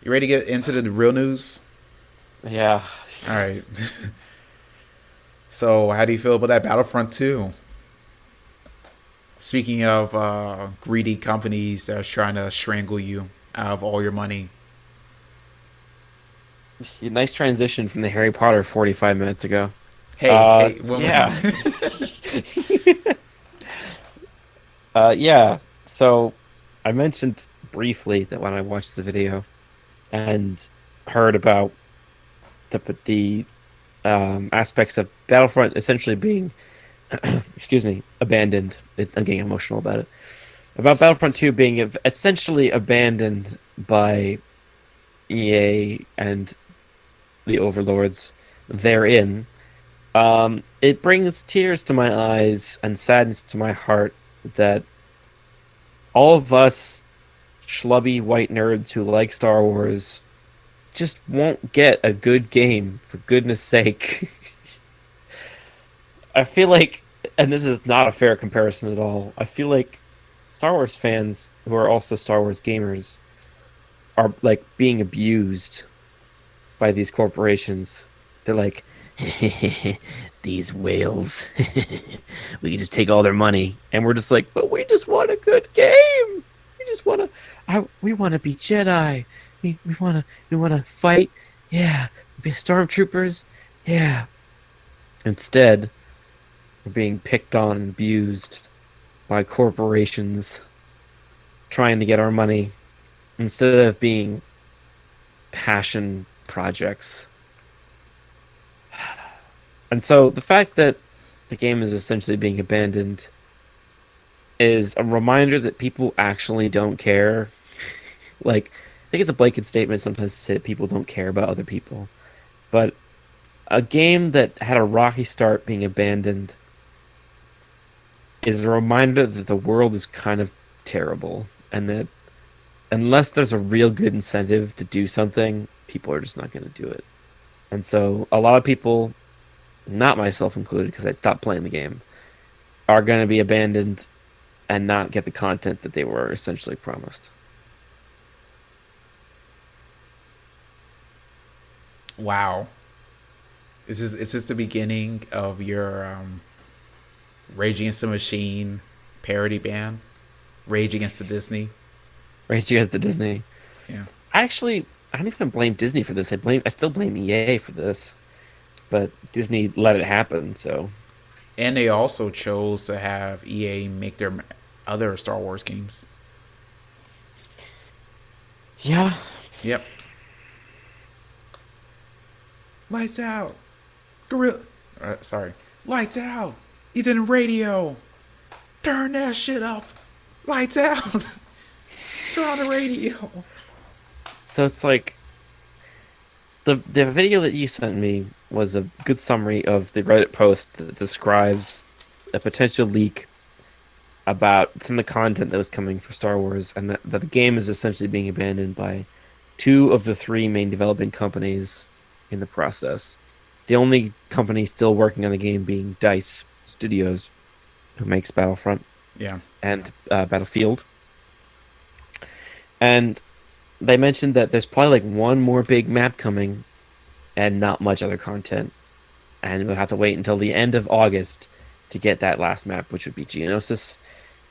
You ready to get into the real news? Yeah. All right. So, how do you feel about that Battlefront 2? Speaking of greedy companies that are trying to strangle you out of all your money. Nice transition from the Harry Potter 45 minutes ago. Hey, hey, Yeah. Yeah. So I mentioned briefly that when I watched the video and heard about the aspects of Battlefront essentially being, excuse me, abandoned. I'm getting emotional about it. About Battlefront 2 being essentially abandoned by EA and the overlords therein. It brings tears to my eyes and sadness to my heart that all of us schlubby white nerds who like Star Wars just won't get a good game, for goodness sake. I feel like, and this is not a fair comparison at all, I feel like Star Wars fans who are also Star Wars gamers are like being abused by these corporations. They're like, these whales, we can just take all their money, and we're just like, but we just want a good game. We just want to, we want to be Jedi. We want to fight. Yeah, be stormtroopers. Yeah. Instead, we're being picked on and abused by corporations trying to get our money instead of being passion projects. And so the fact that the game is essentially being abandoned is a reminder that people actually don't care. Like, I think it's a blanket statement sometimes to say that people don't care about other people. But a game that had a rocky start being abandoned is a reminder that the world is kind of terrible and that unless there's a real good incentive to do something, people are just not going to do it. And so a lot of people, not myself included, because I stopped playing the game, are going to be abandoned and not get the content that they were essentially promised. Wow. Is this the beginning of your Rage Against the Machine parody band? Rage Against the Disney? Right? You guys, the Disney. Yeah. I don't even blame Disney for this. I still blame EA for this, but Disney let it happen. So And they also chose to have EA make their other Star Wars games. yeah, Yep. Lights out. Gorilla. Sorry. Lights out. Ethan radio. Turn that shit up. Lights out. Turn on the radio. so it's like the video that you sent me was a good summary of the Reddit post that describes a potential leak about some of the content that was coming for Star Wars, and that the game is essentially being abandoned by two of the three main developing companies in the process. The only company still working on the game being Dice Studios, who makes Battlefront Yeah. and Battlefield. And they mentioned that there's probably like one more big map coming and not much other content. And we'll have to wait until the end of August to get that last map, which would be Geonosis,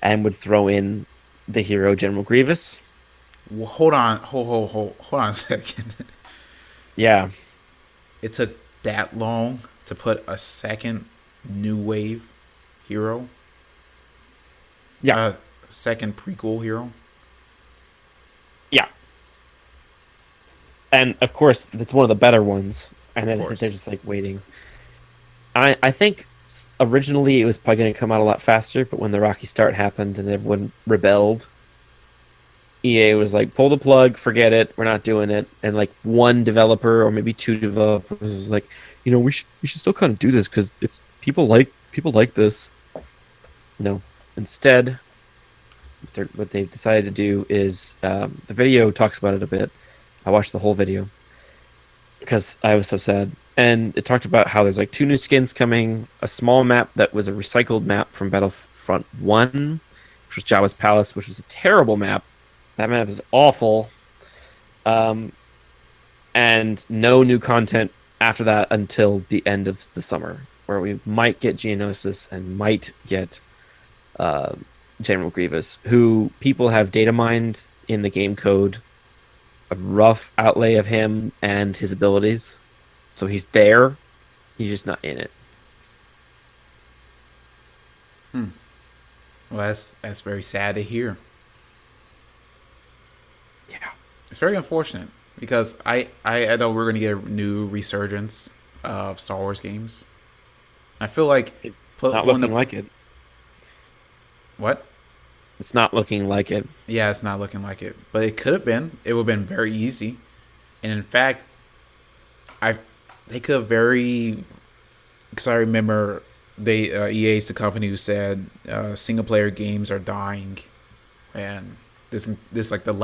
and would throw in the hero General Grievous. Well, hold on. Hold on a second. Yeah, It took that long to put a second new wave hero, yeah, a second prequel hero. yeah. And of course, it's one of the better ones. And Of then I think they're course. just like waiting. I think originally it was probably going to come out a lot faster, but when the rocky start happened and everyone rebelled, EA was like, pull the plug, forget it, we're not doing it. And like one developer or maybe two developers was like, we should still kind of do this because it's people like this. No, instead, what they've decided to do is the video talks about it a bit. I watched the whole video because I was so sad. And it talked about how there's like two new skins coming, a small map that was a recycled map from Battlefront 1, which was Jabba's Palace, which was a terrible map. That map is awful. and no new content after that until the end of the summer, where we might get Geonosis and might get uh, General Grievous, who people have data mined in the game code a rough outlay of him and his abilities. So he's there, he's just not in it. Well, that's very sad to hear. Yeah. It's very unfortunate because I thought we were gonna get a new resurgence of Star Wars games. I feel like Not pulling looking the like it. what? It's not looking like it. Yeah, it's not looking like it, but it could have been. It would have been very easy, and in fact, I they could have very because I remember EA is the company who said single player games are dying, and this like the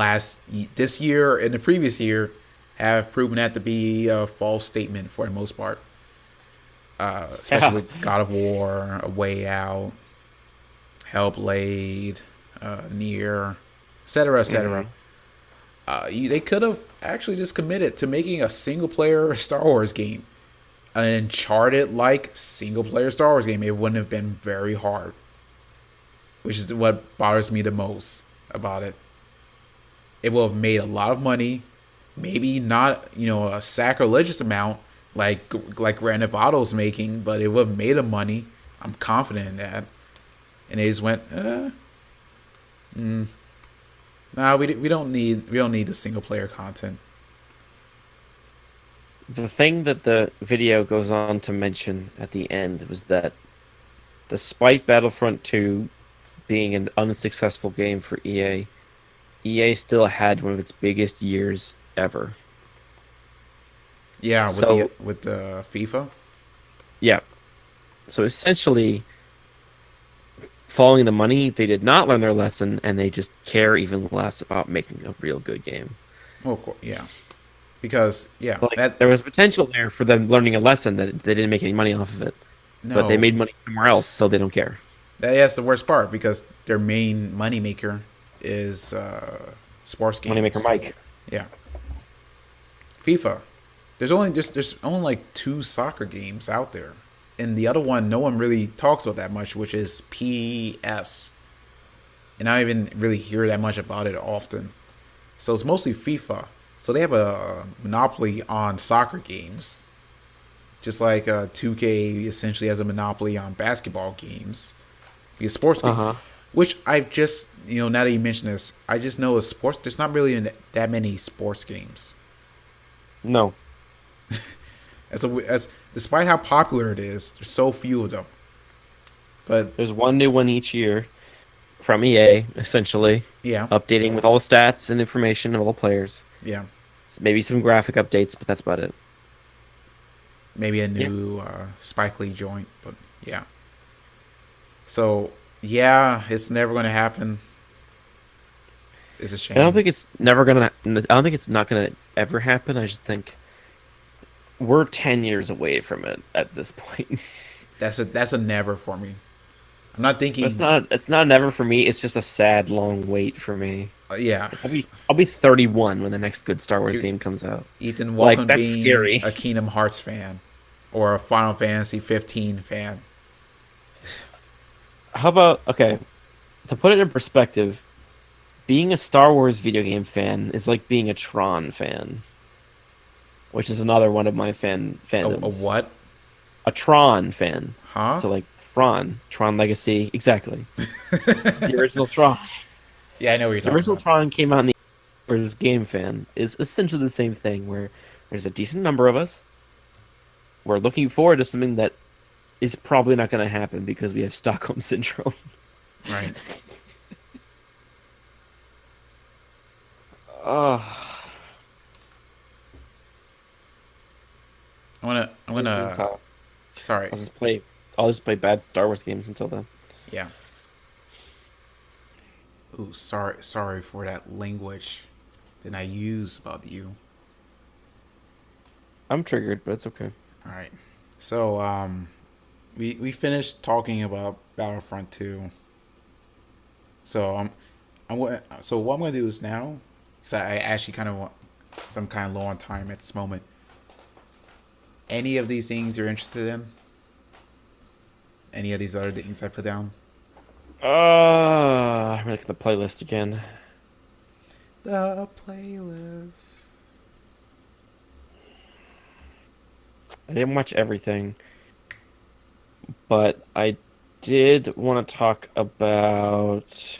this year and the previous year have proven that to be a false statement for the most part. Especially Yeah. with God of War, A Way Out, Hellblade, Nier, etc., etc. Mhm. They could have actually just committed to making a single player Star Wars game, an Uncharted like single player Star Wars game. It wouldn't have been very hard, which is what bothers me the most about it. It will have made a lot of money, maybe not a sacrilegious amount like Grand Theft Auto's making, but it would have made them money. I'm confident in that. And they just went, nah, we don't need the single player content. The thing that the video goes on to mention at the end was that despite Battlefront 2 being an unsuccessful game for EA, EA still had one of its biggest years ever. Yeah, with the So, with the FIFA. yeah. So essentially, following the money, they did not learn their lesson and they just care even less about making a real good game. Well, yeah, because yeah, So, like, that there was potential there for them learning a lesson that they didn't make any money off of it, but they no, made money somewhere else, so they don't care. that's the worst part because their main moneymaker is sports Moneymaker games. Mike. Yeah, FIFA. There's only like two soccer games out there, and the other one no one really talks about that much, which is PS. And I don't even really hear that much about it often. So it's mostly FIFA. So they have a monopoly on soccer games, just like 2K essentially has a monopoly on basketball games. Because sports Uh game, huh. which I've just now that you mention this, I just know a sports. There's not really that many sports games. No. As despite how popular it is, there's so few of them. But There's one new one each year from EA, essentially, yeah, updating with all the stats and information of all the players. yeah, Maybe some graphic updates, but that's about it. maybe a Yeah. new Spike Lee joint, but yeah. So yeah, it's never going to happen. It's a I don't shame. think it's never gonna. I don't think it's not gonna ever happen. I just think we're 10 years away from it at this point. That's a never for me. I'm not It's thinking. not. It's not never for me. It's just a sad, long wait for me. Yeah, I'll be 31 when the next good Star Wars you, game comes out. Ethan, Like welcome that's being scary. a Kingdom Hearts fan or a Final Fantasy 15 fan. How about okay? To put it in perspective, being a Star Wars video game fan is like being a Tron fan, which is another one of my A fandoms. what? A Tron fan. Huh? So like Tron Legacy, exactly. The original Tron. Yeah, I know what you're The talking original about. Tron came out in the where this game fan is essentially the same thing where there's a decent number of us. We're looking forward to something that is probably not going to happen because we have Stockholm syndrome. Right. Oh, I'm gonna. Sorry. I'll just play. I'll just play bad Star Wars games until then. Yeah. Ooh, sorry for that language that I use about you. I'm triggered, but it's okay. All right. So we finished talking about Battlefront 2. So so what I'm gonna do is now, because I actually kind of want So I'm kind of low on time at this moment. Any of these things you're interested in? Any of these other things I put down? I'm looking at the playlist again. The playlist. I didn't watch everything, but I did want to talk about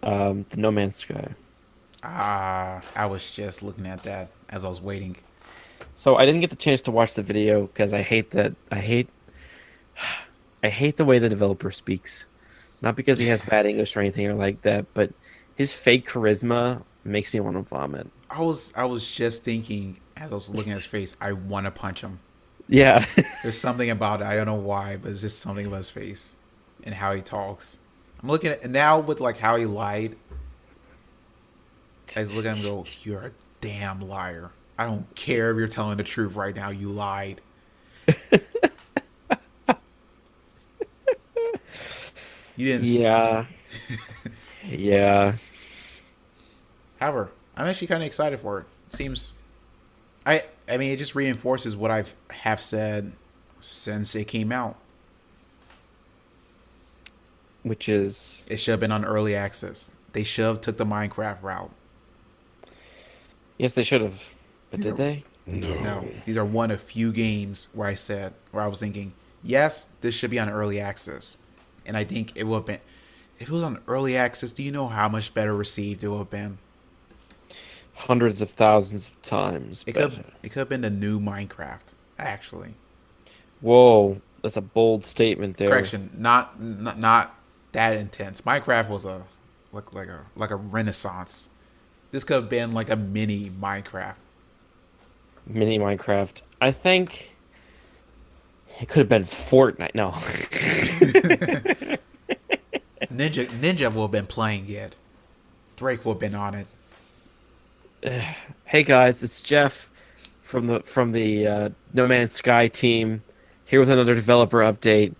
the No Man's Sky. I was just looking at that as I was waiting. So I didn't get the chance to watch the video because I hate the way the developer speaks. Not because he has bad English or anything or like that, but his fake charisma makes me want to vomit. I was just thinking as I was looking at his face, I want to punch him. Yeah. There's something about it. I don't know why, but it's just something about his face and how he talks. I'm looking at now with like how he lied. I just look at him and go, "You're a damn liar. I don't care if you're telling the truth right now. You lied." You didn't. Yeah. Yeah. However, I'm actually kind of excited for it. Seems, I mean, it just reinforces what have said since it came out. Which is It should have been on early access. They should have took the Minecraft route. yes, they should have. But These did are they? no. These are one of few games where I was thinking, yes, this should be on early access, and I think it would have been. If it was on early access, do you know how much better received it would have been? Hundreds of thousands of times. It could have been the new Minecraft, actually. Whoa, that's a bold statement there. Correction, not that intense. Minecraft was like a renaissance. This could have been like a mini Minecraft. Mini Minecraft. I think it could have been Fortnite. No. Ninja would have been playing it. Drake would have been on it. Hey guys, it's Jeff from the No Man's Sky team here with another developer update.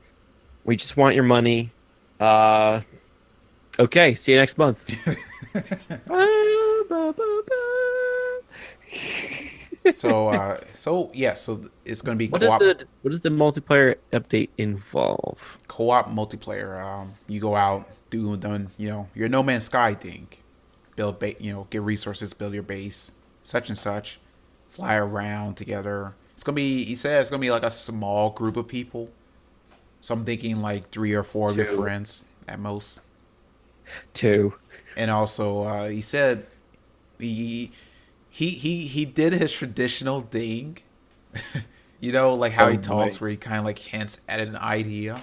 We just want your money. Okay, see you next month. So yeah, so it's gonna be What does the multiplayer update involve? co-op multiplayer. You go out, do done, your No Man's Sky thing, get resources, build your base, such and such, fly around together. It's gonna be. He said it's gonna be like a small group of people. So I'm thinking like 3 or 4 of your Two. friends at most. 2. And also, he said he did his traditional thing. Like how Oh he my. talks, where he kind of like hints at an idea.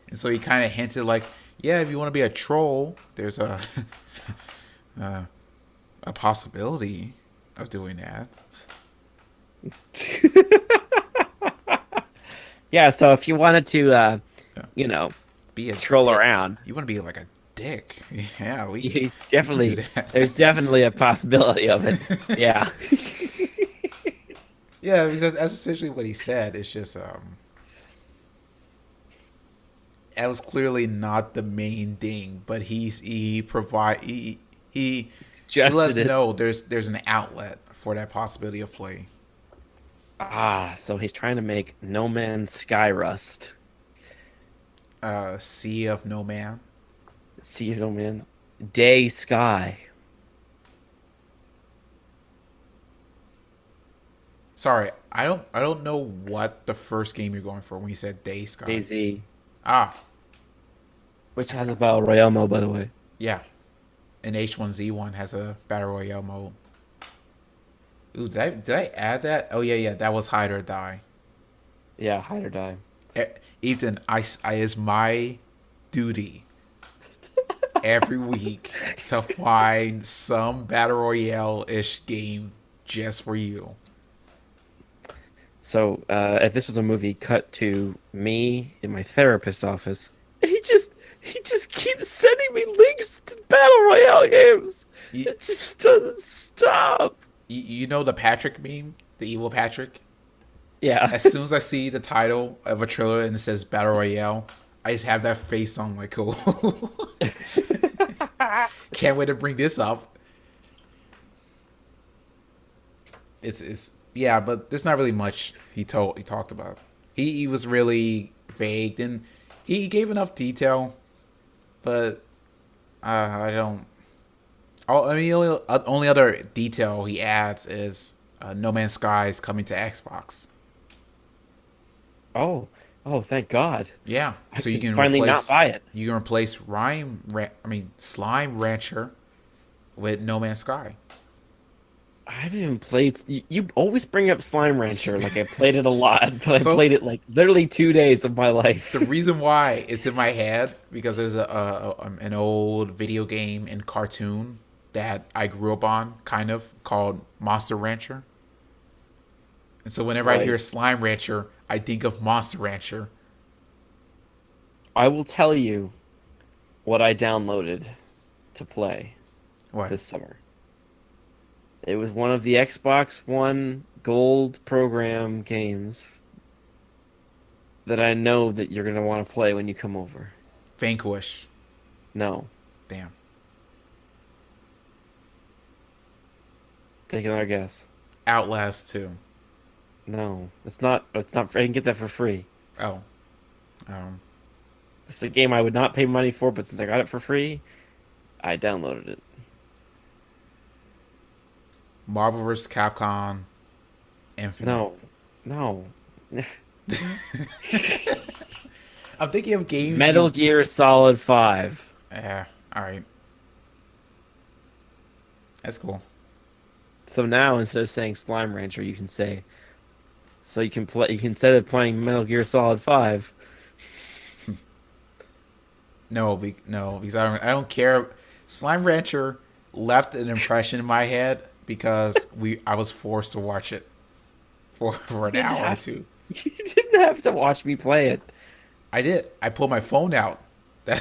And so he kind of hinted like, yeah, if you want to be a troll, there's uh, a possibility of doing that. Yeah, so if you wanted to, Yeah. you know, Be a troll dick. around, You want to be like a dick. Yeah, we you can definitely, do that. there's definitely a possibility of it. Yeah. Yeah, because that's essentially what he said. It's just that was clearly not the main thing, but he lets us Suggested it. know there's an outlet for that possibility of play. So he's trying to make No Man's Sky Rust. Sea of No Man. See you, No Man. Day Sky. Sorry, I don't know what the first game you're going for when you said Day Sky. DayZ. Ah, Which has a Battle Royale mode, by the way. yeah. And H1Z1 has a Battle Royale mode. Ooh, did I add that? Oh yeah, that was Hide or Die. Yeah, hide or die. Ethan, it's my duty every week to find some Battle Royale-ish game just for you. So, if this was a movie, cut to me in my therapist's office, and he just keeps sending me links to Battle Royale games. You, It just doesn't stop. you know the Patrick meme? The evil Patrick? Yeah. As soon as I see the title of a trailer and it says Battle Royale, I just have that face on like, cool. Can't wait to bring this up. It's yeah, but there's not really much he talked about. He was really vague and he gave enough detail, but I don't. I mean, the only other detail he adds is No Man's Sky is coming to Xbox. Oh, oh, thank God! Yeah, I so you can can finally not replace buy it. Slime Rancher with No Man's Sky. I haven't even played. You always bring up Slime Rancher like I played it a lot, but I So played it like literally 2 days of my life. the reason why it's in my head because there's an old video game and cartoon that I grew up on, kind of called Monster Rancher. And so whenever I hear Right. Slime Rancher, I think of Monster Rancher. I will tell you what I downloaded to play What? this summer. It was one of the Xbox One Gold program games that I know that you're gonna want to play when you come over. Vanquish. No, Damn. take another guess. Outlast 2. No, it's not. It's not. I can get that for free. Oh. Um. It's a game I would not pay money for, but since I got it for free, I downloaded it. Marvel vs. Capcom Infinite. No, no. I'm thinking of games Metal you. Gear Solid 5. Yeah. All right. That's cool. So now instead of saying Slime Rancher, you can say. So you can play. You can instead of playing Metal Gear Solid 5. No, because I don't care. Slime Rancher left an impression in my head because I was forced to watch it for an Didn't hour or have two. You didn't have to watch me play it. I did. I pulled my phone out. But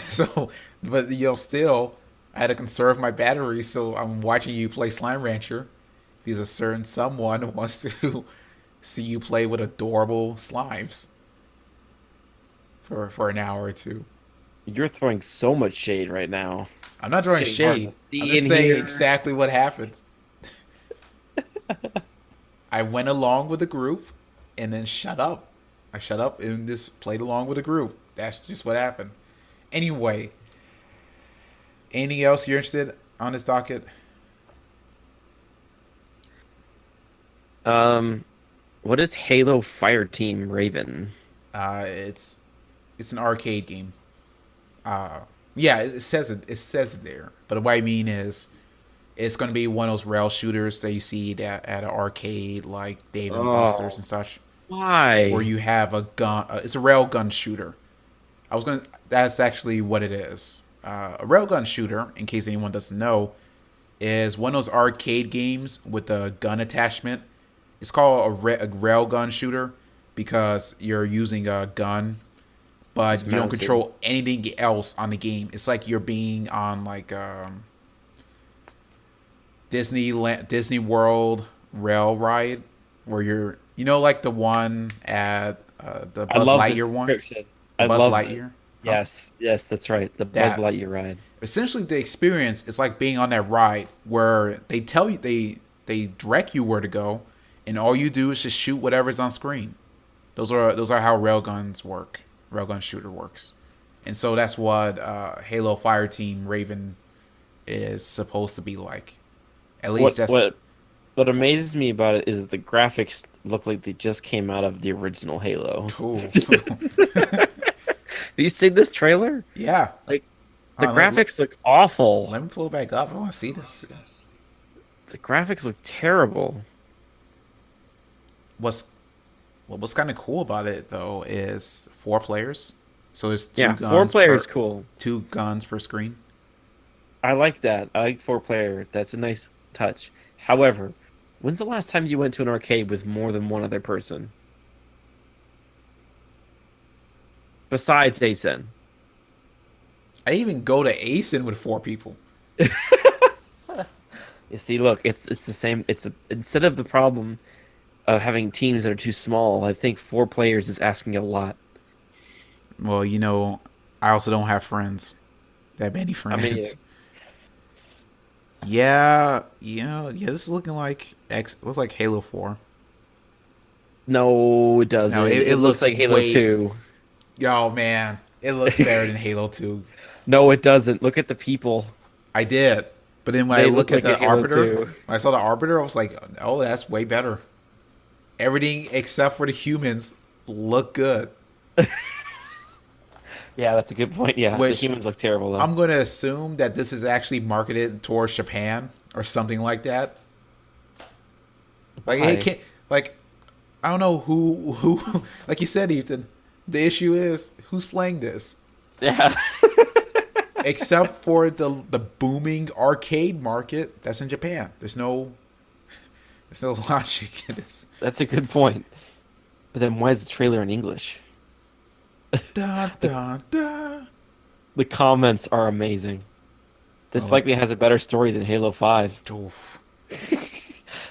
still, I had to conserve my battery, so I'm watching you play Slime Rancher because a certain someone wants to see you play with adorable slimes for an hour or two. You're throwing so much shade right now. I'm not It's throwing getting hard to shade. see I'm just in saying here. exactly what happened. I went along with the group and then shut up. I shut up and just played along with the group. That's just what happened. Anyway, anything else you're interested on this docket? Um, what is Halo Fireteam Raven? It's an arcade game. Yeah, it says it. It says it there. But what I mean is, it's going to be one of those rail shooters that you see at an arcade like Dave and Buster's Oh, and such, where why? you have a gun. It's a rail gun shooter. That's actually what it is. A railgun shooter, in case anyone doesn't know, is one of those arcade games with a gun attachment. It's called a railgun shooter because you're using a gun, It's but you don't mounted. control anything else on the game. It's like you're being on like Disney World rail ride, where like the one at the I Buzz love this Lightyear one, description. the I Buzz love this. Lightyear. Huh? Yes, yes, that's right. The Buzz That Lightyear ride. essentially the experience is like being on that ride where they tell you they direct you where to go, and all you do is just shoot whatever's on screen. Those are how railguns work. Railgun shooter works, and so that's what Halo Fireteam Raven is supposed to be like. At least What that's what what amazes me about it is that the graphics look like they just came out of the original Halo. cool. Have you seen this trailer? Yeah. Like the Let, graphics look awful. let me pull it back up. I want to see this. The graphics look terrible. What's what's kind of cool about it though is 4 players. So there's Yeah, four players cool. 2 guns per screen. I like that. I like four player. That's a nice touch. However, when's the last time you went to an arcade with more than one other person? Besides Asen. I even go to ASIN with 4 people. You see, look, it's the same. Instead of the problem of having teams that are too small, I think 4 players is asking a lot. Well, I also don't have friends. That many How many friends. Yeah. This is looking like looks like Halo 4. No, it No, doesn't. it It looks looks like Halo way. 2. Oh man, it looks better than Halo 2. No, it doesn't. Look at the people. I did, but then when I They look look at like in the Halo Arbiter, 2. when I saw the Arbiter, I was like, oh, that's way better. Everything except for the humans look good. Yeah, that's a good point. Yeah, the Which humans look terrible though. I'm going to assume that this is actually marketed towards Japan or something like that. Like, hey, Why? can like I don't know who like you said, Ethan. The issue is who's playing this, Yeah. except for the booming arcade market that's in Japan. There's no logic in this. That's a good point. But then why is the trailer in English? Da da da. The comments are amazing. This Oh, likely has a better story than Halo 5. oof.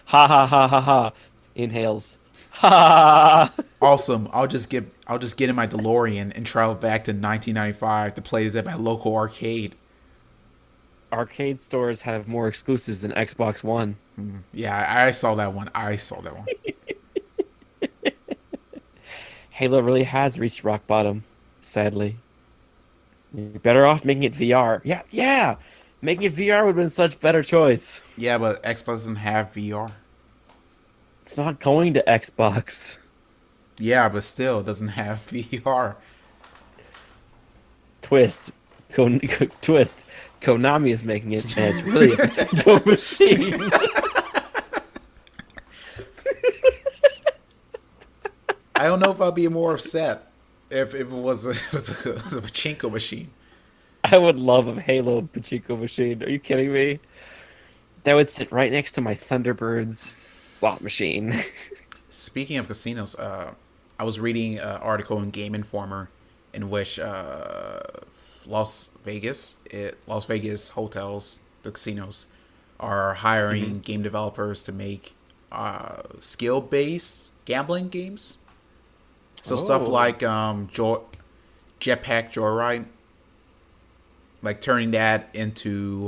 Ha ha ha ha ha. Inhales. Ha. Awesome. I'll just get in my DeLorean and travel back to 1995 to play this at my local arcade. Arcade stores have more exclusives than Xbox One. Yeah, I saw that one. I saw that one. Halo really has reached rock bottom, sadly. You're better off making it VR. Yeah, yeah. Making it VR would have been such better choice. Yeah, but Xbox doesn't have VR. It's not going to Xbox. Yeah, but still, it doesn't have VR. Twist. Twist. Konami is making it, and it's really a pachinko machine. I don't know if I'd be more upset if it was it was a pachinko machine. I would love a Halo pachinko machine. Are you kidding me? That would sit right next to my Thunderbirds slot machine. Speaking of casinos, I was reading an article in Game Informer in which Las Vegas hotels, the casinos, are hiring game developers to make skill based gambling games. So stuff Oh, like Jetpack Joyride, like turning that into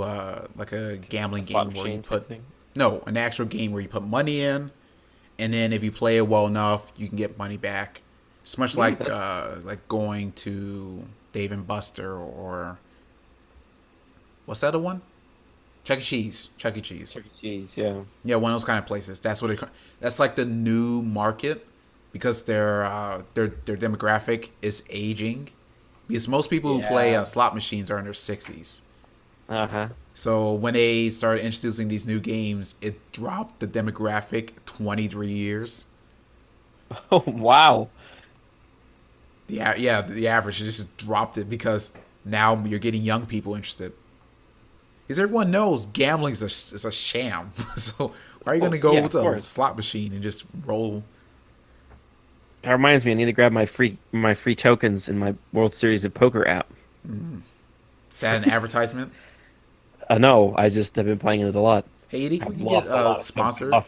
like a gambling slot game where you machine type put thing. no an actual game where you put money in, and then if you play it well enough, you can get money back. It's much That's like going to Dave and Buster or what's that other one? Chuck E. Cheese. Chuck E. Cheese. Chuck E. Cheese, yeah. Yeah, one of those kind of places. That's like the new market because their demographic is aging. Because most people who play Yeah. slot machines are in their 60s. Uh-huh. So when they started introducing these new games, it dropped the demographic 23 years. Oh, wow. The average just dropped it because now you're getting young people interested. Because everyone knows gambling is a sham. So why are you going to Yeah, go of to a course. slot machine and just roll? That reminds me, I need to grab my free tokens in my World Series of Poker app. Is that an advertisement? No, I just have been playing it a lot. Hey, Edie, can I've we get lost a lot of sponsored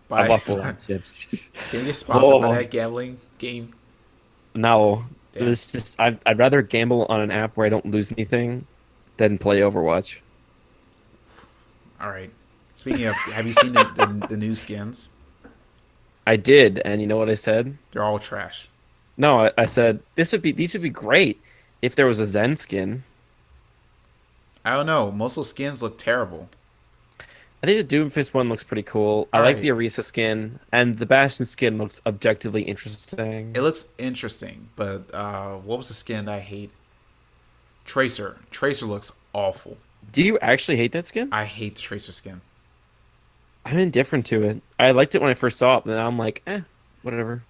I've by? lost a lot of chips. Can we get sponsored by Oh that gambling game? no, Damn. it's just I'd rather gamble on an app where I don't lose anything than play Overwatch. All right. Speaking of, have you seen the new skins? I did, and you know what I said? They're all trash. No, I said these would be great if there was a Zen skin. I don't know. Most of those skins look terrible. I think the Doomfist one looks pretty cool. I All like the right. Orisa skin, and the Bastion skin looks objectively interesting. It looks interesting, but what was the skin I hate? Tracer. Tracer looks awful. Do you actually hate that skin? I hate the Tracer skin. I'm indifferent to it. I liked it when I first saw it, but then I'm like, whatever.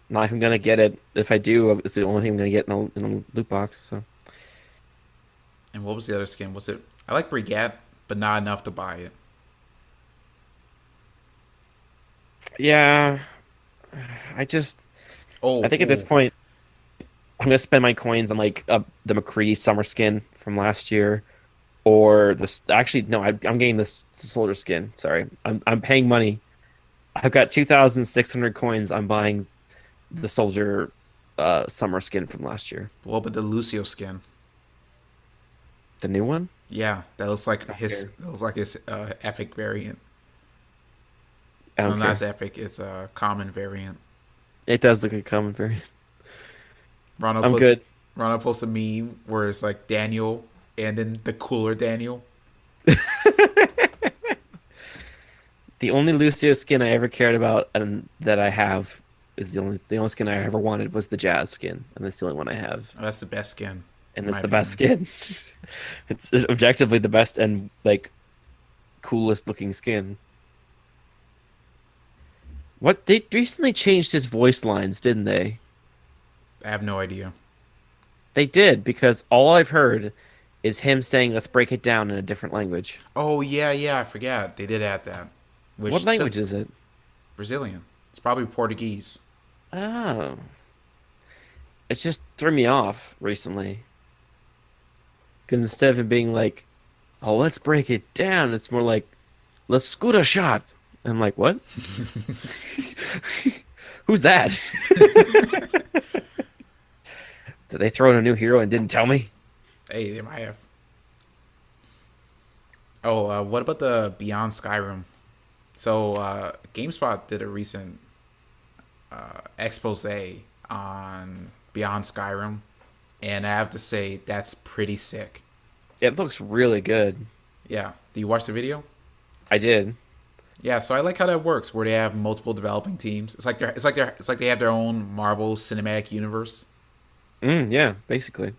Not like I'm gonna get it. If I do, it's the only thing I'm gonna get in a loot box. So And what was the other skin? Was it? I like Brigette, but not enough to buy it. yeah, I just I Oh, think at this oh. point I'm gonna spend my coins on like the McCree summer skin from last year, or this. Actually, no, I'm getting this soldier skin. Sorry, I'm paying money. I've got 2,600 coins. I'm buying the soldier summer skin from last year. What about the Lucio skin? The new one? Yeah, that looks like I don't care. his. That looks like his epic variant. I No, don't not as care. epic. It's a common variant. It does look like a common variant. Ronald I'm post good. Ronald posts a meme where it's like Daniel and then the cooler Daniel. The only Lucio skin I ever cared about and that I have is the only skin I ever wanted was the Jazz skin, and that's the only one I have, Oh, that's the best skin, and in it's my the best opinion. skin. It's objectively the best and like coolest looking skin. What they recently changed his voice lines, didn't they? I have no idea. They did because all I've heard is him saying "Let's break it down" in a different language. Oh yeah, yeah, I forgot they did add that, What which took language is it? Brazilian. It's probably Portuguese. Oh, it just threw me off recently. Because instead of it being like, "Oh, let's break it down," it's more like, "Let's scoot a shot." I'm like, "What? Who's that?" Did they throw in a new hero and didn't tell me? Hey, they might have. Oh, what about the Beyond Skyrim? So, GameSpot did a recent expose on Beyond Skyrim, and I have to say that's pretty sick. It looks really good. Yeah, do you watch the video? I did. Yeah, so I like how that works, where they have multiple developing teams. It's like they have their own Marvel Cinematic Universe, Yeah, basically.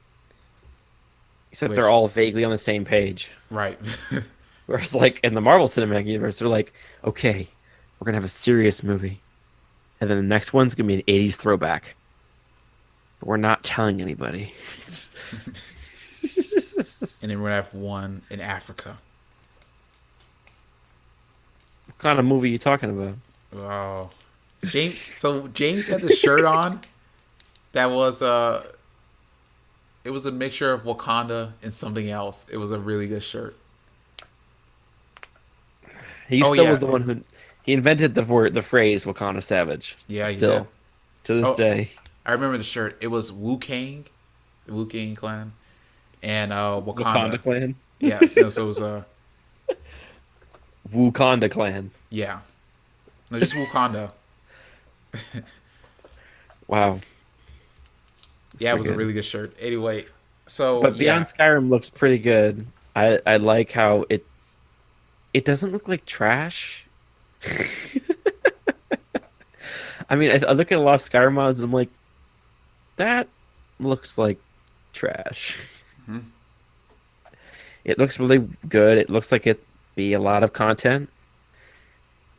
Except they're which all vaguely on the same page. right. Whereas, like in the Marvel Cinematic Universe, they're like, okay, we're gonna have a serious movie, and then the next one's gonna be an '80s throwback, but we're not telling anybody. And then we're gonna have one in Africa. What kind of movie are you talking about? Wow. James had this shirt on that was it was a mixture of Wakanda and something else. It was a really good shirt. He Oh still was yeah, the one who he invented the phrase "Wakanda Savage." yeah, he did. Still, to this Oh, day, I remember the shirt. It was Wu Kang, the Wu Kang clan, and Wakanda Wakanda. Clan, Yeah, no, so it was Wakanda Clan. yeah, no, just Wakanda. Wow, it's Yeah, it pretty was a good. really good shirt. Anyway, so But Beyond yeah, Skyrim looks pretty good. I like how it doesn't look like trash. I mean, I look at a lot of Skyrim mods and I'm like, that looks like trash. It looks really good. It looks like it be a lot of content,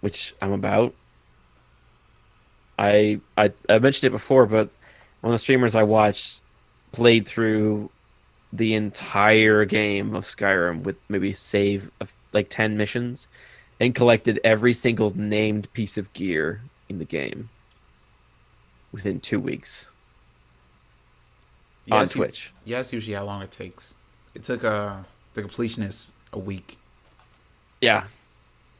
which I'm about. I mentioned it before, but one of the streamers I watched played through the entire game of Skyrim with maybe save of like 10 missions and collected every single named piece of gear in the game within 2 weeks yeah, on that's, Twitch. yeah, that's usually how long it takes. It took the completionist a week. Yeah,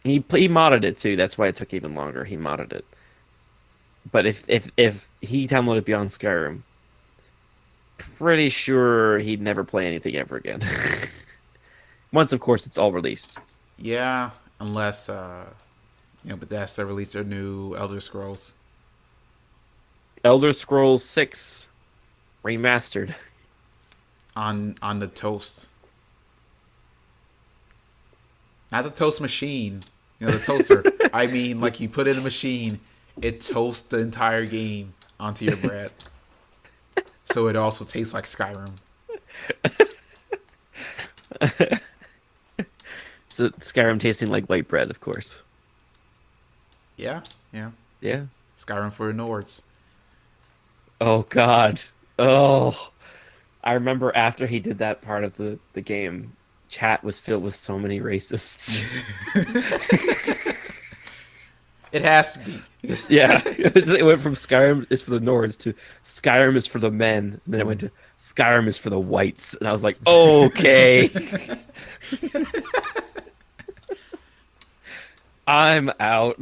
he modded it too. That's why it took even longer. He modded it. But if he downloaded Beyond Skyrim, pretty sure he'd never play anything ever again. Once, of course, it's all released. Yeah, unless Bethesda released their new Elder Scrolls Elder Scrolls 6 remastered. on the toast, not the toast machine. You know, the toaster. I mean, like you put in a machine, it toasts the entire game onto your bread, so it also tastes like Skyrim. So Skyrim tasting like white bread, of course. Yeah, yeah. Yeah. Skyrim for the Nords. Oh God. Oh. I remember after he did that part of the game, chat was filled with so many racists. It has to be. Because Yeah. It went from Skyrim is for the Nords to Skyrim is for the men. And then it went to Skyrim is for the whites. And I was like, okay. I'm out.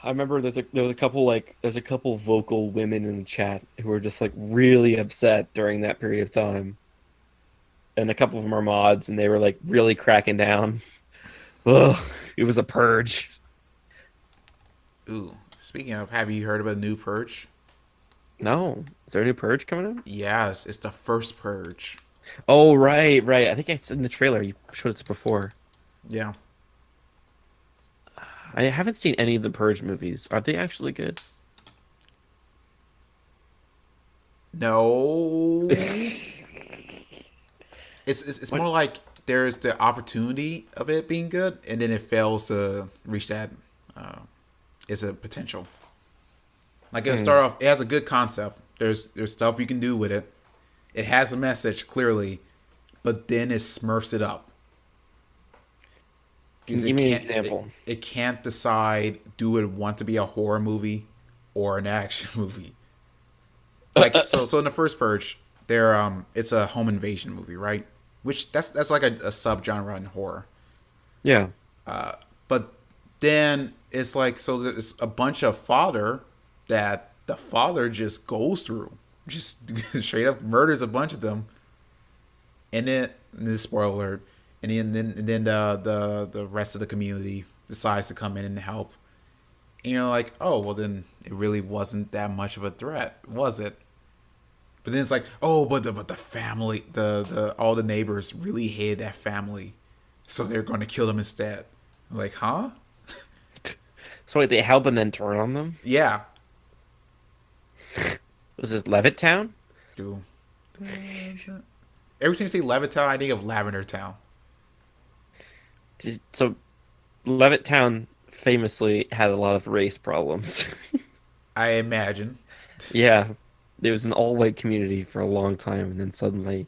I remember there's a couple vocal women in the chat who were just like really upset during that period of time, and a couple of them are mods, and they were like really cracking down. Ugh, it was a purge. Ooh, speaking of, have you heard of a new purge? No, is there a new purge coming out? Yes, it's the first purge. Oh, right, right. I think I said in the trailer you showed it before. Yeah. I haven't seen any of the Purge movies. Are they actually good? No. It's What? more like there's the opportunity of it being good, and then it fails to reach that. Uh, it's a potential. Like it'll Hmm. start off. It has a good concept. There's stuff you can do with it. It has a message clearly, but then it smurfs it up Can because you give me an example? it can't decide do it want to be a horror movie or an action movie. Like so in the first Purge, there it's a home invasion movie, right? Which that's like a subgenre in horror. Yeah. But then it's like so there's a bunch of fodder that the father just goes through, just straight up murders a bunch of them, and then and this is spoiler alert, and then the rest of the community decides to come in and help. And you're like, oh well, then it really wasn't that much of a threat, was it? But then it's like, oh, but the family, the all the neighbors really hated that family, so they're going to kill them instead. I'm like, huh? So wait, they help and then turn on them? Yeah, Was this Levittown? dude. Every time you say Levittown, I think of Lavender Town. So Levittown famously had a lot of race problems. I imagine. Yeah. It was an all-white community for a long time, and then suddenly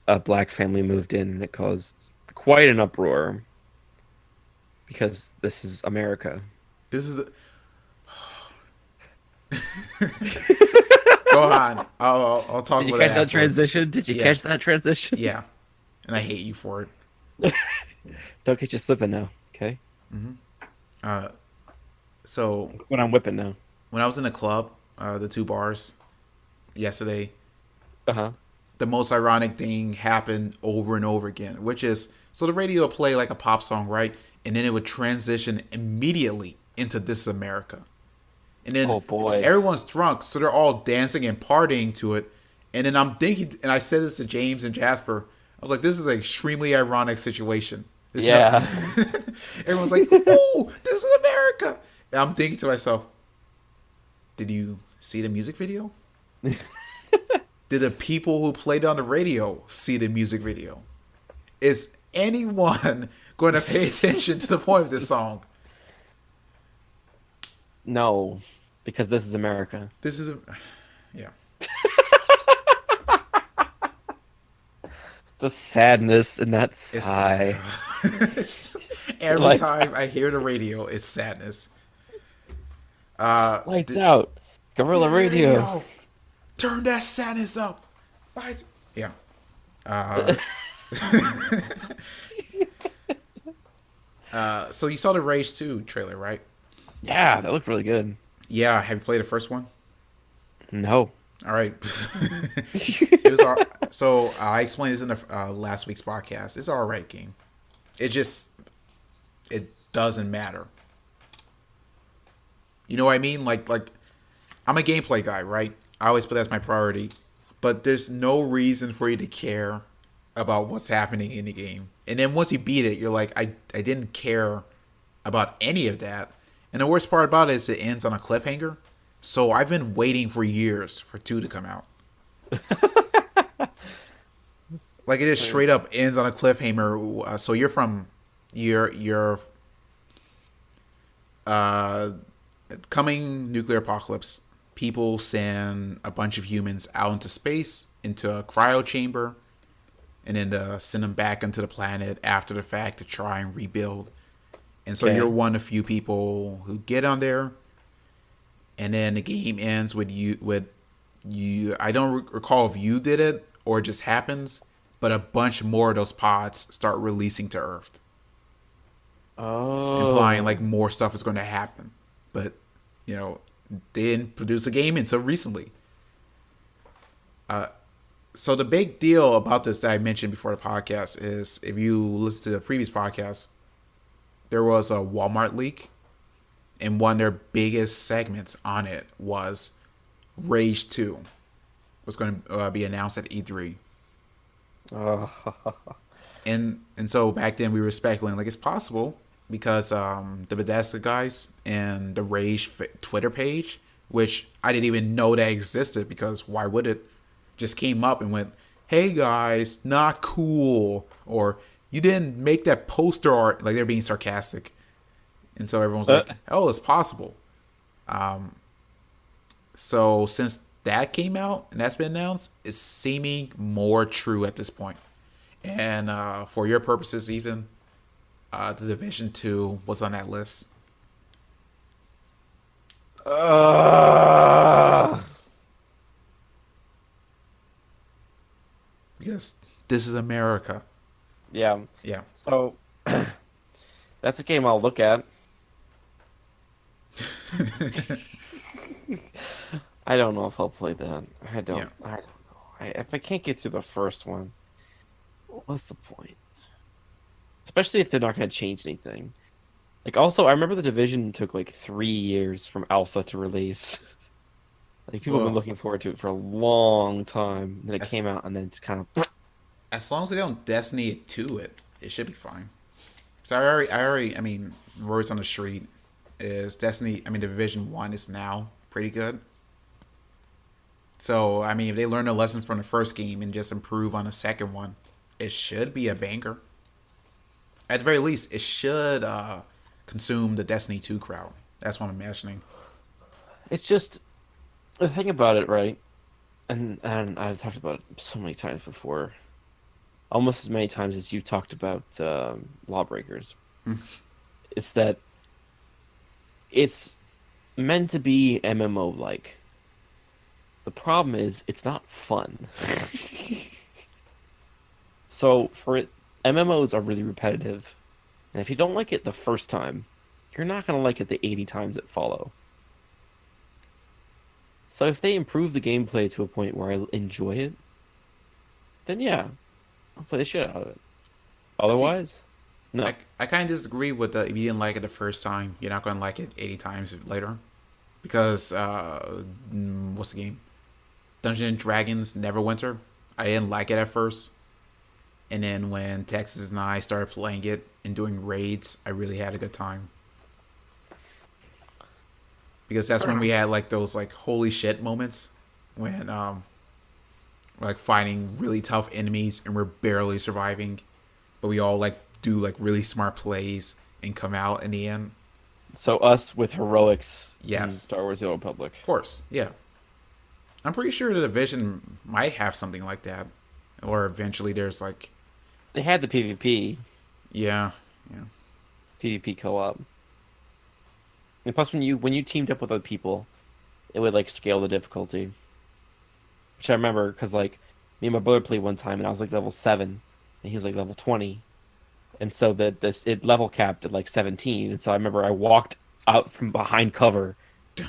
a black family moved in, and it caused quite an uproar because this is America. This is. Go on. I'll talk Did you about catch that that afterwards. transition? Did you Yeah, catch that transition? yeah. And I hate you for it. Don't get you slipping now, okay? Uh, so When I'm whipping now. when I was in the club, the two bars yesterday, Uh-huh. the most ironic thing happened over and over again, which is so the radio would play like a pop song, right? And then it would transition immediately into This Is America. And then Oh boy. everyone's drunk, so they're all dancing and partying to it. And then I'm thinking, and I said this to James and Jasper, I was like, this is an extremely ironic situation. There's no, Yeah. everyone's like, oh, this is America. And I'm thinking to myself, did you see the music video? Did the people who played on the radio see the music video? Is anyone going to pay attention to the point of this song? No, because this is America. This is a, yeah. The sadness in that It's sigh. every Like, time I hear the radio, it's sadness. lights The out. Guerrilla radio. radio, turn that sadness up. Lights. Yeah. Uh, so you saw the Rage 2 trailer, right? Yeah, that looked really good. Yeah. Have you played the first one? No. All right. It was all, so I explained this in the last week's podcast. It's an all right game. It just it doesn't matter. You know what I mean? Like I'm a gameplay guy, right? I always put that as my priority. But there's no reason for you to care about what's happening in the game. And then once you beat it, you're like, I didn't care about any of that. And the worst part about it is it ends on a cliffhanger. So I've been waiting for years for 2 to come out. Like it just straight up ends on a cliffhanger. So you're from you're uh coming nuclear apocalypse. People send a bunch of humans out into space into a cryo chamber, and then send them back into the planet after the fact to try and rebuild. And so you're Okay. one of few people who get on there, and then the game ends with you. I don't recall if you did it or it just happens, but a bunch more of those pods start releasing to Earth, implying Oh. like more stuff is going to happen. but they didn't produce a game until recently. So the big deal about this that I mentioned before the podcast is, if you listen to the previous podcast, there was a Walmart leak, and one of their biggest segments on it was Rage 2 was going to be announced at E3. And so back then we were speculating like it's possible because the Bethesda guys and the Rage Twitter page, which I didn't even know that existed because why would it, just came up and went, "Hey guys, not cool," or "You didn't make that poster art," like they're being sarcastic, and so everyone's like, "Oh, it's possible." So since that came out and that's been announced, it's seeming more true at this point. And for your purposes, Ethan, the Division 2 was on that list. Because this is America. Yeah. Yeah. So that's a game I'll look at. I don't know if I'll play that. I don't. Yeah. I don't know. If I can't get through the first one, what's the point? Especially if they're not going to change anything. Like, also, I remember the Division took like 3 years from alpha to release. Like, people have been Well, looking forward to it for a long time. Then it as, came out, and then it's kind of. as long as they don't Destiny it to it, it should be fine. So I mean, words on the street is Destiny. I mean, Division 1 is now pretty good. So, I mean, if they learn a lesson from the first game and just improve on the second one, it should be a banger. At the very least, it should consume the Destiny 2 crowd. That's what I'm imagining. It's just the thing about it, right? And I've talked about it so many times before, almost as many times as you've talked about Lawbreakers. It's that it's meant to be MMO like. The problem is it's not fun. So for it, MMOs are really repetitive, and if you don't like it the first time, you're not gonna like it the 80 times that follow. So if they improve the gameplay to a point where I enjoy it, then yeah, I'll play the shit out of it. See, Otherwise, no. I kind of disagree with the if you didn't like it the first time, you're not going to like it 80 times later. Because, what's the game? Dungeons and Dragons Neverwinter. I didn't like it at first. And then when Texas and I started playing it and doing raids, I really had a good time. Because that's when we had like those like holy shit moments when we're like fighting really tough enemies and we're barely surviving, but we all like do like really smart plays and come out in the end. So us with heroics in Yes, Star Wars: The Old Republic. of course, yeah. I'm pretty sure the Division might have something like that, or eventually there's like, They had the PvP, yeah, yeah, PvP co-op. And plus, when you teamed up with other people, it would like scale the difficulty. Which I remember because like me and my brother played one time, and I was like level 7, and he was like level 20, and so that this it level capped at like 17. And so I remember I walked out from behind cover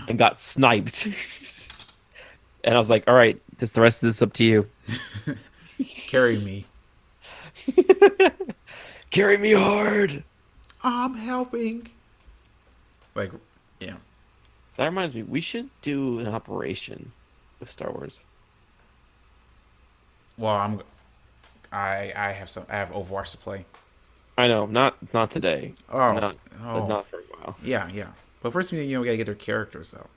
and got sniped, and I was like, "All right, the rest of this is up to you. carry me. Carry me hard." I'm helping. Like, yeah. That reminds me, we should do an operation with Star Wars. Well, I have Overwatch to play. I know, not today, Oh, not oh, not for a while. yeah, yeah. But first, we gotta get their characters out.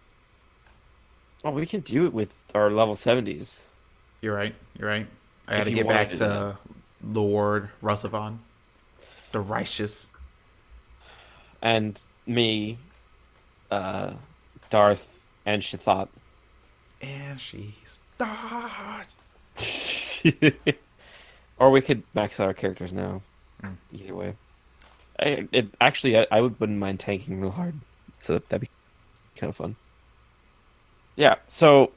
Oh, we can do it with our level 70s You're right. You're right. I got if to you get want to back do that. to Lord Russavon, the righteous. And me, Darth, and Shathat. And she's start. Or we could max out our characters now. Either way. I wouldn't mind tanking real hard. So that'd be kind of fun. Yeah, so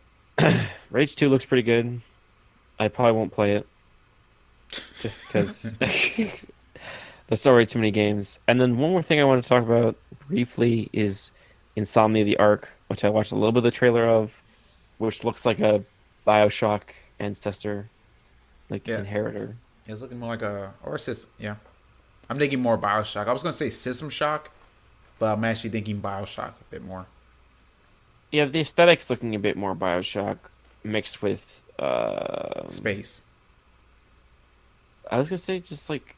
Rage 2 looks pretty good. I probably won't play it. Just because there's already too many games. And then one more thing I want to talk about briefly is Insomnia the Arc, which I watched a little bit of the trailer of, which looks like a BioShock ancestor, like Yeah, inheritor. it's looking more like a or a system. Yeah, I'm thinking more Bioshock. I was gonna say System Shock, but I'm actually thinking Bioshock a bit more. Yeah, the aesthetic's looking a bit more BioShock mixed with Space. I was gonna say just like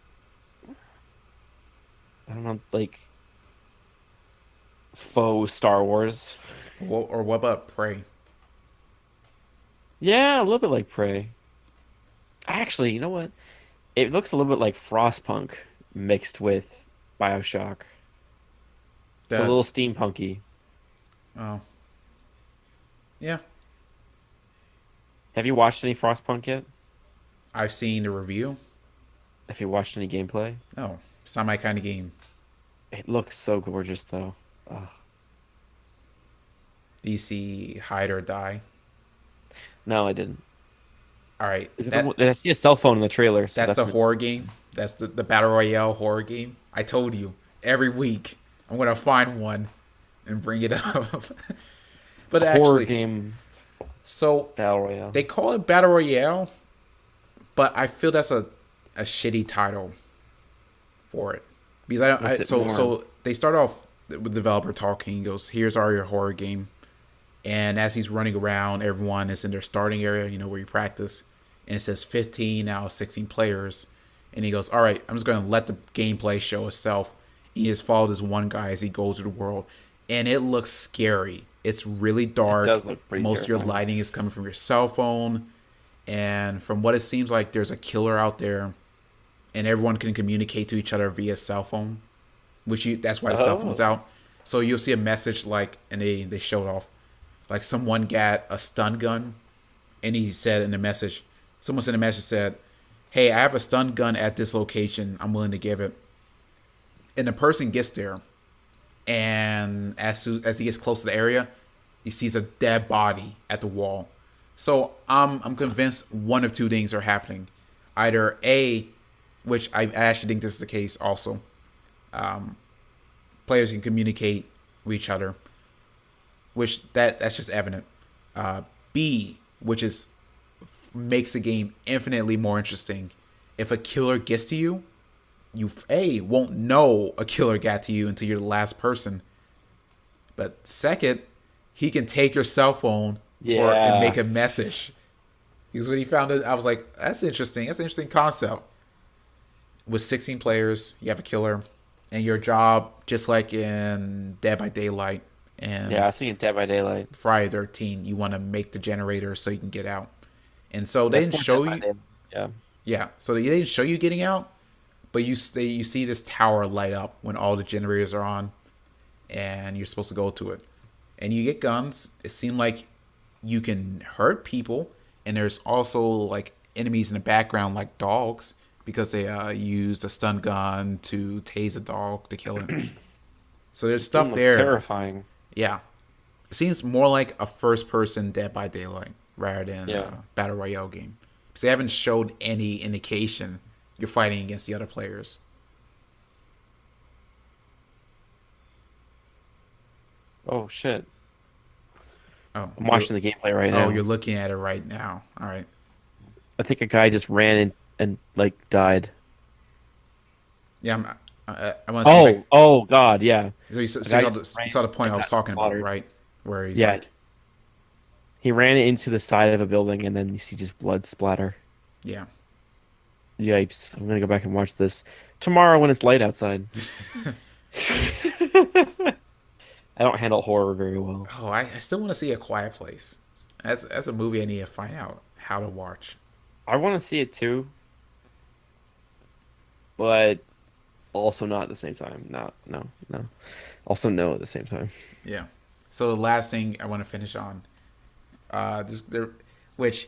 I don't know, like faux Star Wars. Or what about Prey? Yeah, a little bit like Prey. Actually, you know what? It looks a little bit like Frostpunk mixed with BioShock. It's a That little steampunky. oh yeah, Have you watched any Frostpunk yet? I've seen the review. Have you watched any gameplay? Oh, it's not my kind of game. It looks so gorgeous though. Ugh. DC Hide or Die. No, I didn't. All right, Is it the one, I see a cell phone in the trailer, so that's that's the horror game. That's the battle royale horror game. I told you every week I'm gonna find one and bring it up. But a horror actually, game so battle royale. they call it battle royale, but I feel that's a shitty title for it because I don't. What's it more? So they start off with the developer talking. He goes, "Here's our your horror game," and as he's running around, everyone is in their starting area. You know where you practice, and it says 15 now 16 players, and he goes, "All right, I'm just gonna let the gameplay show itself." He just follows this one guy as he goes through the world, and it looks scary. It's really It dark. does look pretty Most of your terrifying. lighting is coming from your cell phone, and from what it seems like, there's a killer out there, and everyone can communicate to each other via cell phone, that's why the cell phone's Oh. out. So you'll see a message like, and they showed off, like someone got a stun gun, and he said in the message, someone sent a message said, "Hey, I have a stun gun at this location. I'm willing to give it." And the person gets there, and as he gets close to the area, he sees a dead body at the wall. So I'm convinced one of two things are happening. Either A, which I actually think this is the case also, players can communicate with each other, which that's just evident. B, which is makes the game infinitely more interesting. If a killer gets to you, you A won't know a killer got to you until you're the last person. But second, he can take your cell phone and Yeah. make a message. Because when he found it, I was like, that's interesting. That's an interesting concept. With 16 players, you have a killer, and your job, just like in Dead by Daylight and Yeah, I think it's Dead by Daylight. Friday 13, you want to make the generator so you can get out. And so they That's didn't more Dead show by you, Daylight. Yeah. yeah. So they didn't show you getting out, but you see this tower light up when all the generators are on, and you're supposed to go to it, and you get guns. It seemed like you can hurt people, and there's also like enemies in the background like dogs because they used a stun gun to tase a dog to kill it. So there's This game stuff looks there. terrifying. Yeah, it seems more like a first-person Dead by Daylight rather than Yeah. a battle royale game because they haven't showed any indication you're fighting against the other players. Oh shit. Oh, I'm watching the gameplay right now. you're looking at it right now. All right. I think a guy just ran in and like died. Yeah, I want to see. Oh God, yeah. So A guy you just ran saw the point and I was got talking about, slaughtered. right? Where he's Yeah. like, He ran into the side of a building and then you see just blood splatter. yeah. Yipes. I'm gonna go back and watch this tomorrow when it's light outside. I don't handle horror very well. Oh, I still want to see A Quiet Place. That's a movie I need to find out how to watch. I want to see it too, but also not at the same time. No. Also no at the same time. Yeah. So the last thing I want to finish on, which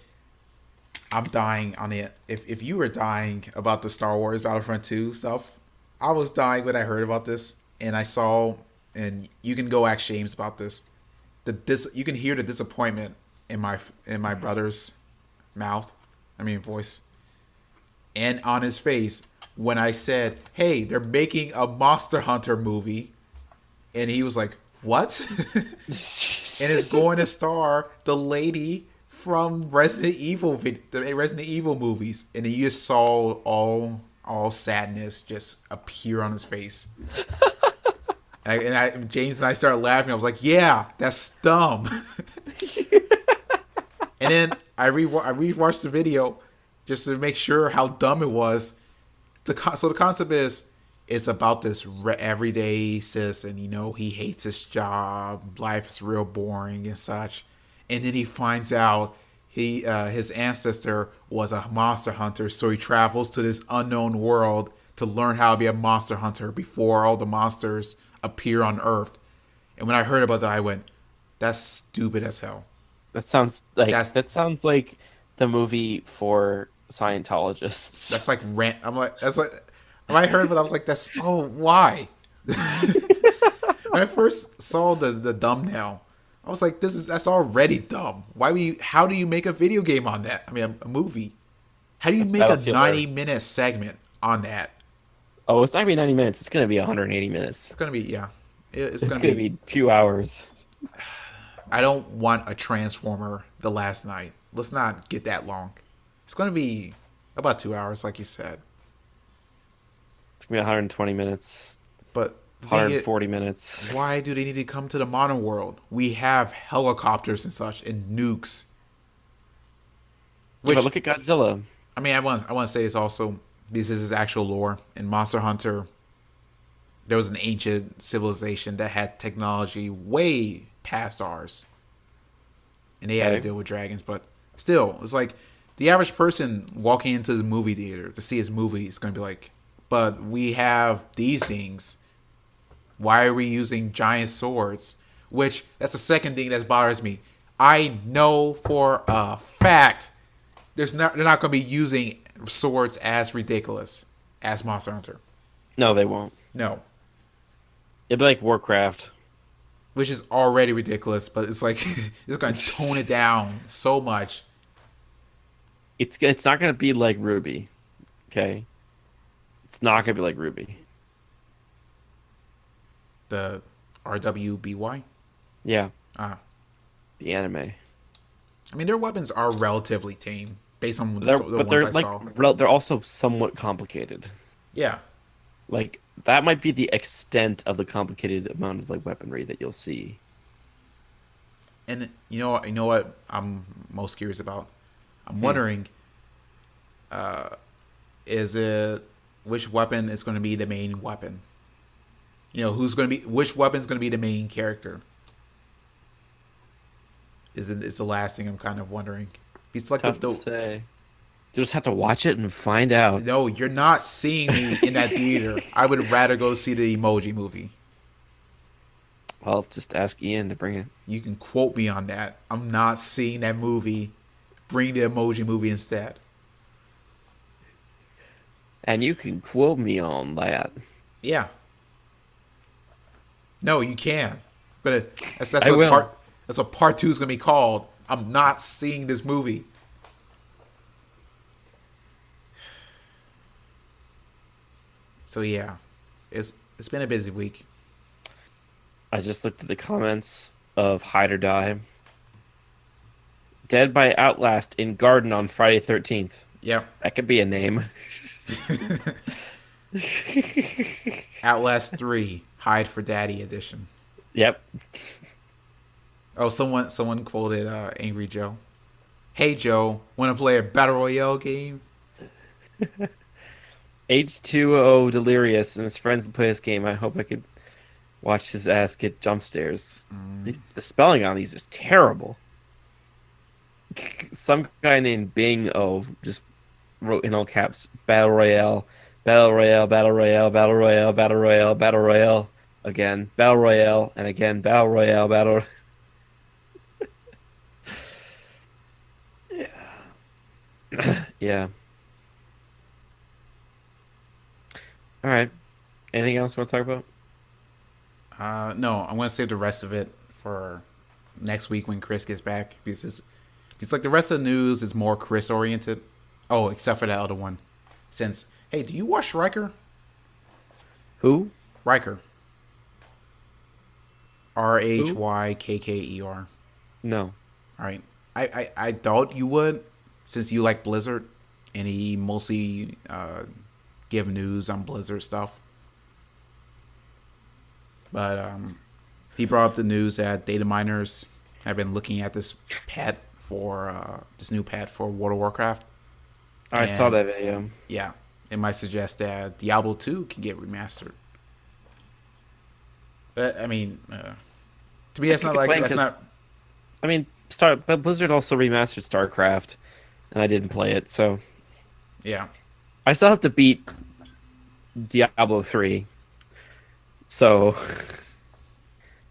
I'm dying on it. If you were dying about the Star Wars Battlefront 2 stuff, I was dying when I heard about this, and I saw, and you can go ask James about this. You can hear the disappointment in my brother's mouth, voice, and on his face when I said, "Hey, they're making a Monster Hunter movie," and he was like, what? And it's going to star the lady from the Resident Evil movies, and then you just saw all sadness just appear on his face. James and I started laughing. I was like, "Yeah, that's dumb." And then I rewatched the video just to make sure how dumb it was. So the concept is it's about this everyday cis, and he hates his job, life is real boring and such. And then he finds out his ancestor was a monster hunter, so he travels to this unknown world to learn how to be a monster hunter before all the monsters appear on Earth. And when I heard about that, I went, "That's stupid as hell." That sounds like the movie for Scientologists. That's like rant. I'm like, that's like, when I heard of it, I was like, why? When I first saw the thumbnail, I was like, that's already dumb. How do you make a video game on that? I mean, a movie. How do you make a 90-minute segment on that? Oh, it's not gonna be 90 minutes. It's gonna be 180 minutes. It's gonna be, yeah. It's gonna be 2 hours. I don't want a Transformer The Last Night. Let's not get that long. It's gonna be about 2 hours, like you said. It's gonna be 120 minutes. But 140 minutes. Why do they need to come to the modern world? We have helicopters and such and nukes. But look at Godzilla. I mean, I want to say this also. This is his actual lore. In Monster Hunter, there was an ancient civilization that had technology way past ours, and they had to deal with dragons. But still, it's like the average person walking into the movie theater to see his movie is going to be like, "But we have these things. Why are we using giant swords?" Which, that's the second thing that bothers me. I know for a fact they're not going to be using swords as ridiculous as Monster Hunter. No, they won't. No. It'd be like Warcraft. Which is already ridiculous, but it's like it's going to tone it down so much. It's not going to be like Ruby. Okay? It's not going to be like Ruby. The RWBY? Yeah. Ah. The anime. I mean, their weapons are relatively tame based on the ones I saw. They're also somewhat complicated. Yeah. Like, that might be the extent of the complicated amount of like weaponry that you'll see. And you know what I'm most curious about? I'm wondering, is it which weapon is going to be the main weapon? Which weapon is going to be the main character? It's the last thing I'm kind of wondering. It's like Tough to say. You just have to watch it and find out. No, you're not seeing me in that theater. I would rather go see the Emoji Movie. Well, just ask Ian to bring it. You can quote me on that. I'm not seeing that movie. Bring the Emoji Movie instead. And you can quote me on that. Yeah. No, you can. But that's what part 2 is gonna be called. I'm not seeing this movie. So yeah, it's been a busy week. I just looked at the comments of Hide or Die. Dead by Outlast in Garden on Friday 13th. Yep. That could be a name. Outlast 3, Hide for Daddy edition. Yep. Oh, someone quoted Angry Joe. Hey Joe, want to play a Battle Royale game? H2O Delirious and his friends play this game. I hope I could watch his ass get jump scares. The spelling on these is terrible. Some guy named Bing O just wrote in all caps Battle Royale, Battle Royale, Battle Royale, Battle Royale, Battle Royale, Battle Royale, again, Battle Royale, and again, Battle Royale, Battle Yeah. Yeah. All right. Anything else you want to talk about? No, I'm going to save the rest of it for next week when Chris gets back. Because like the rest of the news is more Chris oriented. Oh, except for that other one. Hey, do you watch Riker? Who? Riker. Who? Rhykykker. No. All right. I thought you would, since you like Blizzard, and he mostly give news on Blizzard stuff. But he brought up the news that data miners have been looking at this new pet for World of Warcraft. I saw And that video. yeah, it might suggest that Diablo 2 can get remastered. But I mean, to me, that's not like that's not. I mean, but Blizzard also remastered StarCraft, and I didn't play it, so Yeah, I still have to beat Diablo 3. So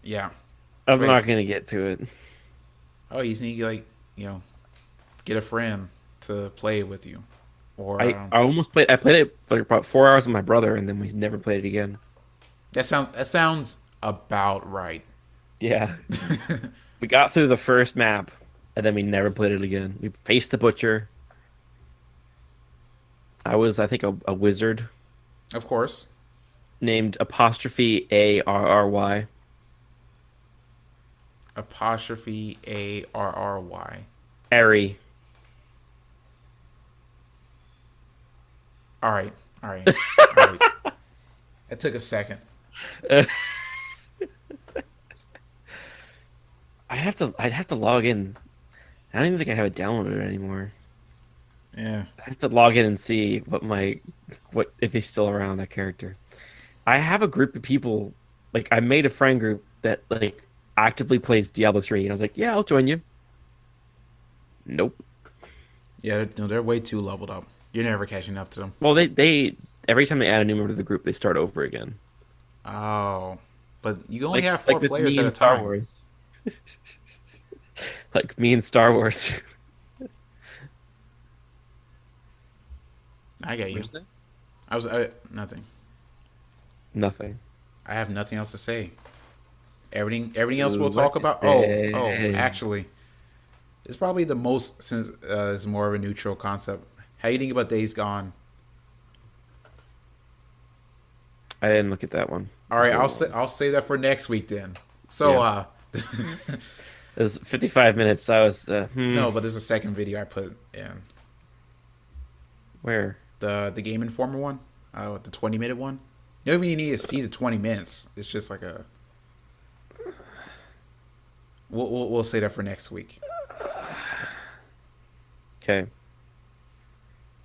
yeah. I'm Wait. not gonna get to it. Oh, you just need to get a friend to play with you, or I almost played. I played it for like about 4 hours with my brother, and then we never played it again. that sounds about right. Yeah, we got through the first map, and then we never played it again. We faced the butcher. I was, I think, a wizard Of course. named apostrophe ARRY. Apostrophe ARRY. Ari. All right, all right, all right. It took a second. I'd have to log in. I don't even think I have it downloaded anymore. Yeah. I have to log in and see what if he's still around, that character. I have a group of people, like I made a friend group that like actively plays Diablo 3, and I was like, yeah, I'll join you. Nope. Yeah, no, they're way too leveled up. You're never catching up to them. Well, they every time they add a new member to the group, they start over again. Oh, but you only have Like four with players me at a in Star time. Wars. Like me in Star Wars. I get you. What'd you say? Nothing. Nothing. I have nothing else to say. Everything else we'll What talk to about. say? Actually, it's probably the most, since it's more of a neutral concept. How do you think about Days Gone? I didn't look at that one. All right, I'll say that for next week then. So Yeah. It was 55 minutes. So I was no, but there's a second video I put in where? the Game Informer one, the 20-minute one. You don't even need to see the 20 minutes. It's just like a. We'll say that for next week. Okay.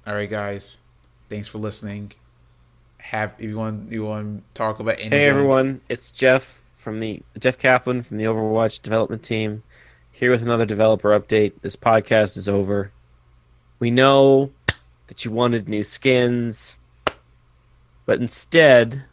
All right, guys. Thanks for listening. If you want to talk about anything. Hey everyone, it's Jeff Kaplan from the Overwatch development team, here with another developer update. This podcast is over. We know that you wanted new skins, but instead